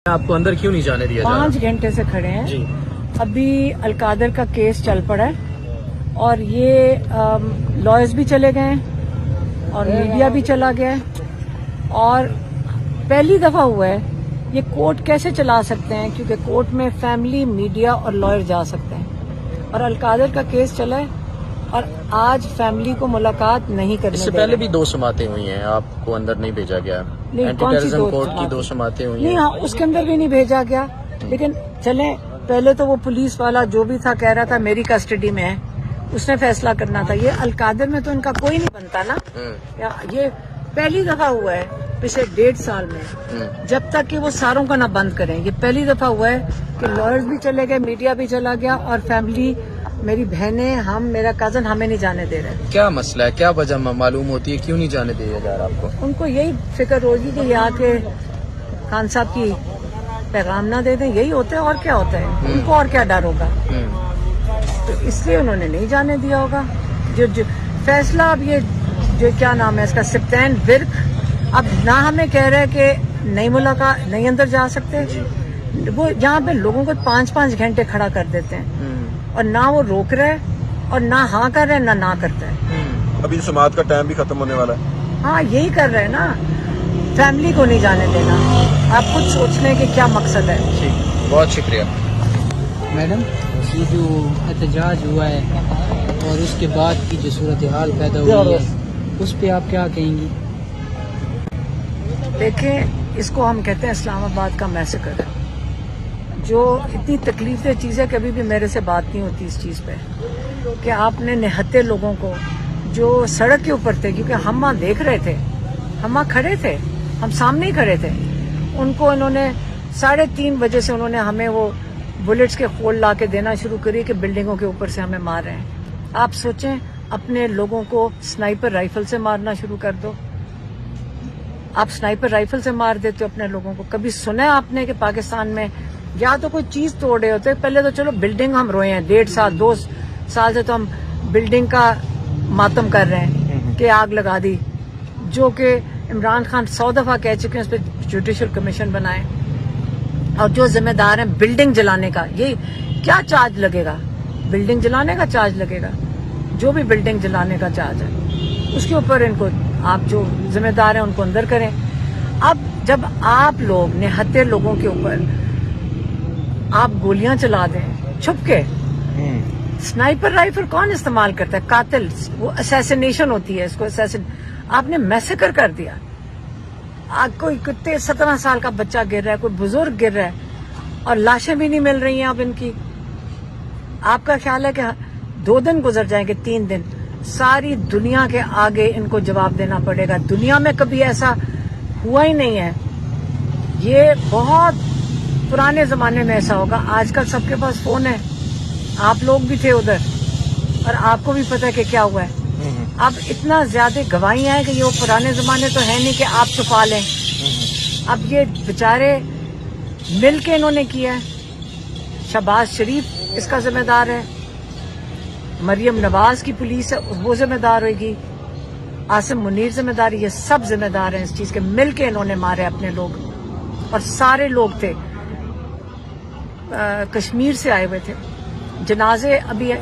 آپ کو اندر کیوں نہیں جانے دیا جا رہا؟ 5 گھنٹے سے کھڑے ہیں جی ابھی القادر کا کیس چل پڑا ہے اور یہ لائرز بھی چلے گئے ہیں اور میڈیا بھی چلا گیا ہے اور پہلی دفعہ ہوا ہے یہ کورٹ کیسے چلا سکتے ہیں کیونکہ کورٹ میں فیملی میڈیا اور لائر جا سکتے ہیں اور القادر کا کیس چلا ہے اور آج فیملی کو ملاقات نہیں کرنے اس سے پہلے بھی 2 سماعتیں ہوئی ہیں، آپ کو اندر نہیں بھیجا گیا؟ اینٹی ٹیررزم کورٹ کی 2 سماعتیں ہوئی ہیں؟ نہیں، ہاں اس کے اندر بھی نہیں بھیجا گیا، لیکن چلیں پہلے تو وہ پولیس والا جو بھی تھا کہہ رہا تھا میری کسٹڈی میں ہے، اس نے فیصلہ کرنا تھا۔ یہ القادر میں تو ان کا کوئی نہیں بنتا نا، یہ پہلی دفعہ ہوا ہے پچھلے 1.5 سال میں، جب تک کہ وہ ساروں کا نہ بند کریں۔ یہ پہلی دفعہ ہوا ہے کہ لائرز بھی چلے گئے، میڈیا بھی چلا گیا اور فیملی، میری بہنیں، ہم، میرا کزن ہمیں نہیں جانے دے رہے۔ کیا مسئلہ ہے؟ کیا وجہ معلوم ہوتی ہے کیوں نہیں جانے دیا جا رہا آپ کو؟ ان کو یہی فکر ہوگی کہ یہ آ کے خان صاحب کی پیغام نہ دے دیں، یہی ہوتا ہے اور کیا ہوتا ہے، ان کو اور کیا ڈر ہوگا، تو اس لیے انہوں نے نہیں جانے دیا ہوگا۔ جو فیصلہ اب یہ جو کیا نام ہے اس کا، سپتین ورک، اب نہ ہمیں کہہ رہے کہ نہیں ملاقات، نہیں اندر جا سکتے، وہ جہاں پہ لوگوں کو 5 گھنٹے کھڑا کر دیتے ہیں اور نہ وہ روک رہے اور نہ ہاں کر رہے نہ کرتا ہے۔ ابھی سماعت کا ٹائم بھی ختم ہونے والا ہے۔ ہاں یہی کر رہے ہیں نا، فیملی کو نہیں جانے دینا۔ آپ خود سوچ لیں کہ کیا مقصد ہے۔ بہت شکریہ میڈم، یہ جو احتجاج ہوا ہے اور اس کے بعد کی جو صورتحال پیدا ہوئی ہے اس پہ آپ کیا کہیں گی؟ دیکھیں، اس کو ہم کہتے ہیں اسلام آباد کا میسیکر، جو اتنی تکلیف دہ چیز ہے کہ ابھی بھی میرے سے بات نہیں ہوتی اس چیز پہ، کہ آپ نے نہتے لوگوں کو جو سڑک کے اوپر تھے، کیونکہ ہم وہاں دیکھ رہے تھے، ہم وہاں کھڑے تھے، ہم سامنے ہی کھڑے تھے، ان کو انہوں نے 3:30 بجے سے انہوں نے ہمیں وہ بلٹس کے خول لا کے دینا شروع کری کہ بلڈنگوں کے اوپر سے ہمیں مار رہے ہیں۔ آپ سوچیں، اپنے لوگوں کو سنائپر رائفل سے مارنا شروع کر دو۔ آپ سنائپر رائفل سے مار دیتے ہو اپنے لوگوں کو۔ کبھی سنا ہے آپ نے کہ پاکستان میں یا تو کوئی چیز توڑے ہوتے؟ پہلے تو چلو بلڈنگ ہم روئے ہیں، 1.5 سال 2 سال سے تو ہم بلڈنگ کا ماتم کر رہے ہیں کہ آگ لگا دی، جو کہ عمران خان 100 دفعہ کہہ چکے ہیں اس پہ جوڈیشل کمیشن بنائے، اور جو ذمہ دار ہیں بلڈنگ جلانے کا، یہ کیا چارج لگے گا؟ بلڈنگ جلانے کا چارج لگے گا، جو بھی بلڈنگ جلانے کا چارج ہے اس کے اوپر ان کو، آپ جو ذمہ دار ہیں ان کو اندر کریں۔ اب جب آپ لوگ نہتے لوگوں کے اوپر آپ گولیاں چلا دیں چھپ کے، سنائپر رائفل کون استعمال کرتا ہے؟ قاتل، وہ اسیسینیشن ہوتی ہے، اس کو آپ نے میسیکر کر دیا۔ کوئی 17 سال کا بچہ گر رہا ہے، کوئی بزرگ گر رہا ہے اور لاشیں بھی نہیں مل رہی ہیں اب ان کی۔ آپ کا خیال ہے کہ 2 دن گزر جائیں گے، 3 دن، ساری دنیا کے آگے ان کو جواب دینا پڑے گا۔ دنیا میں کبھی ایسا ہوا ہی نہیں ہے، یہ بہت پرانے زمانے میں ایسا ہوگا۔ آج کل سب کے پاس فون ہے، آپ لوگ بھی تھے ادھر اور آپ کو بھی پتہ ہے کہ کیا ہوا ہے۔ اب اتنا زیادہ گواہیاں ہیں کہ یہ وہ پرانے زمانے تو ہے نہیں کہ آپ چھپا لیں۔ اب یہ بیچارے مل کے انہوں نے کیا ہے۔ شہباز شریف اس کا ذمہ دار ہے، مریم نواز کی پولیس ہے وہ ذمہ دار ہوئے گی، عاصم منیر ذمہ دار، یہ سب ذمہ دار ہیں اس چیز کے، مل کے انہوں نے مارے اپنے لوگ، اور سارے لوگ تھے، کشمیر سے آئے ہوئے تھے، جنازے ابھی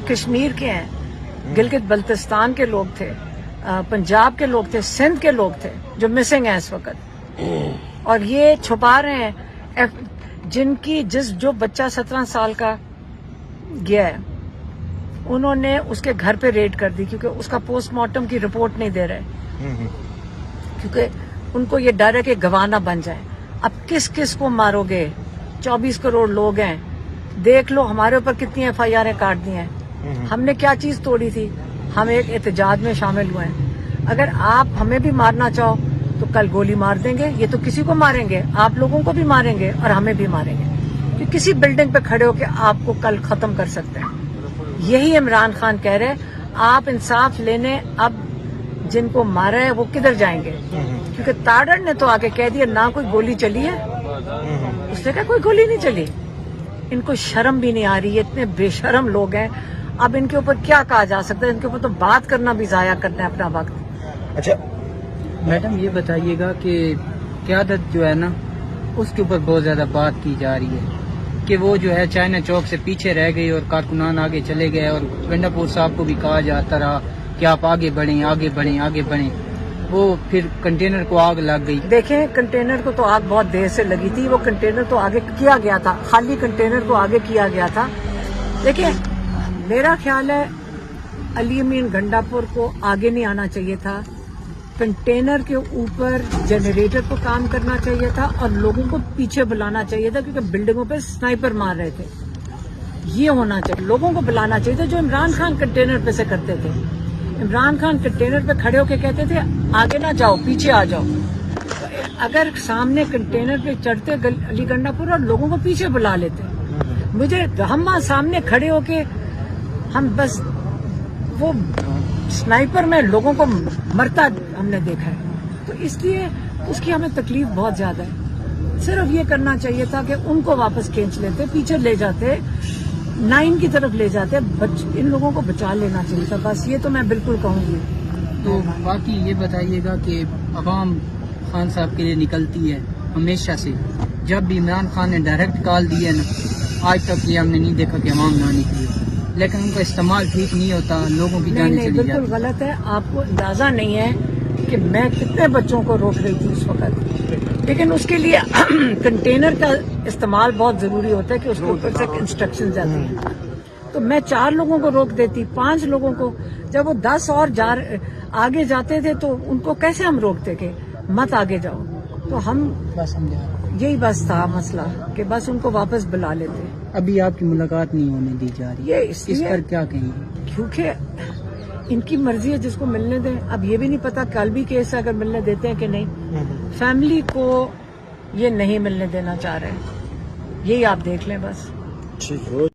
کشمیر کے ہیں، گلگت بلتستان کے لوگ تھے، پنجاب کے لوگ تھے، سندھ کے لوگ تھے جو مسنگ ہیں اس وقت، اور یہ چھپا رہے ہیں۔ جو بچہ 17 سال کا گیا ہے، انہوں نے اس کے گھر پہ ریڈ کر دی کیونکہ اس کا پوسٹ مارٹم کی رپورٹ نہیں دے رہے، کیونکہ ان کو یہ ڈر ہے کہ گواہ نہ بن جائے۔ اب کس کس کو مارو گے؟ 24 کروڑ لوگ ہیں، دیکھ لو ہمارے اوپر کتنی FIR کاٹ دی ہیں۔ ہم نے کیا چیز توڑی تھی؟ ہم ایک احتجاج میں شامل ہوئے ہیں۔ اگر آپ ہمیں بھی مارنا چاہو تو کل گولی مار دیں گے، یہ تو کسی کو ماریں گے، آپ لوگوں کو بھی ماریں گے اور ہمیں بھی ماریں گے، کہ کسی بلڈنگ پہ کھڑے ہو کے آپ کو کل ختم کر سکتے ہیں۔ یہی عمران خان کہہ رہے آپ انصاف لینے، اب جن کو مارا ہے وہ کدھر جائیں گے؟ کیونکہ تاڑر نے تو آگے کہہ دیا نہ کوئی گولی چلی ہے، اس نے کہا کوئی گولی نہیں چلی۔ ان کو شرم بھی نہیں آ رہی، یہ اتنے بے شرم لوگ ہیں، اب ان کے اوپر کیا کہا جا سکتا ہے؟ ان کے اوپر تو بات کرنا بھی ضائع کرنا ہے اپنا وقت۔ اچھا میڈم، یہ بتائیے گا کہ قیادت جو ہے نا اس کے اوپر بہت زیادہ بات کی جا رہی ہے کہ وہ جو ہے چائنا چوک سے پیچھے رہ گئی اور کارکنان آگے چلے گئے، اور گنڈا پور صاحب کو بھی کہا جاتا رہا کہ آپ آگے بڑھیں آگے بڑھیں آگے بڑھیں، وہ پھر کنٹینر کو آگ لگ گئی۔ دیکھیں کنٹینر کو تو آگ بہت دیر سے لگی تھی، وہ کنٹینر تو آگے کیا گیا تھا، خالی کنٹینر کو آگے کیا گیا تھا۔ دیکھیں میرا خیال ہے علی امین گنڈا پور کو آگے نہیں آنا چاہیے تھا، کنٹینر کے اوپر جنریٹر کو کام کرنا چاہیے تھا اور لوگوں کو پیچھے بلانا چاہیے تھا، کیونکہ بلڈنگوں پہ سنائپر مار رہے تھے۔ یہ ہونا چاہیے، لوگوں کو بلانا چاہیے تھا، جو عمران خان کنٹینر پہ سے کرتے تھے۔ عمران خان کنٹینر پہ کھڑے ہو کے کہتے تھے آگے نہ جاؤ پیچھے آ جاؤ، اگر سامنے کنٹینر پہ چڑھتے علی گنڈا پور اور لوگوں کو پیچھے بلا لیتے۔ مجھے ہم وہاں سامنے کھڑے ہو کے ہم بس وہ سنائپر میں لوگوں کو مرتا ہم نے دیکھا ہے، تو اس لیے اس کی ہمیں تکلیف بہت زیادہ ہے۔ صرف یہ کرنا چاہیے تھا کہ ان کو واپس کھینچ لیتے، پیچھے لے جاتے، 9 کی طرف لے جاتے، ان لوگوں کو بچا لینا چاہیے تھا، بس یہ تو میں بالکل کہوں گی۔ تو باقی یہ بتائیے گا کہ عوام خان صاحب کے لیے نکلتی ہے ہمیشہ سے، جب بھی عمران خان نے ڈائریکٹ کال دی ہے نا، آج تک یہ ہم نے نہیں دیکھا کہ عوام نہ نکلی، لیکن ان کا استعمال ٹھیک نہیں ہوتا، لوگوں کی جانیں نہیں چلی بالکل جاتی۔ غلط ہے، آپ کو اندازہ نہیں ہے کہ میں کتنے بچوں کو روک رہی تھی اس وقت، لیکن اس کے لیے کنٹینر کا استعمال بہت ضروری ہوتا ہے کہ اس کے اوپر سے انسٹرکشن جاتی ہیں، تو میں 4 لوگوں کو روک دیتی، 5 لوگوں کو، جب وہ 10 اور آگے جاتے تھے تو ان کو کیسے ہم روکتے کہ مت آگے جاؤ، تو ہم بس سمجھا، یہی بس تھا مسئلہ کہ بس ان کو واپس بلا لیتے۔ ابھی آپ کی ملاقات نہیں ہونے دی جا رہی، یہ اس اس لیے پر کیا کہیں گے؟ کیونکہ ان کی مرضی ہے، جس کو ملنے دیں۔ اب یہ بھی نہیں پتا کل بھی کیس ہے اگر ملنے دیتے ہیں کہ نہیں، فیملی کو یہ نہیں ملنے دینا چاہ رہے ہیں، یہی آپ دیکھ لیں بس۔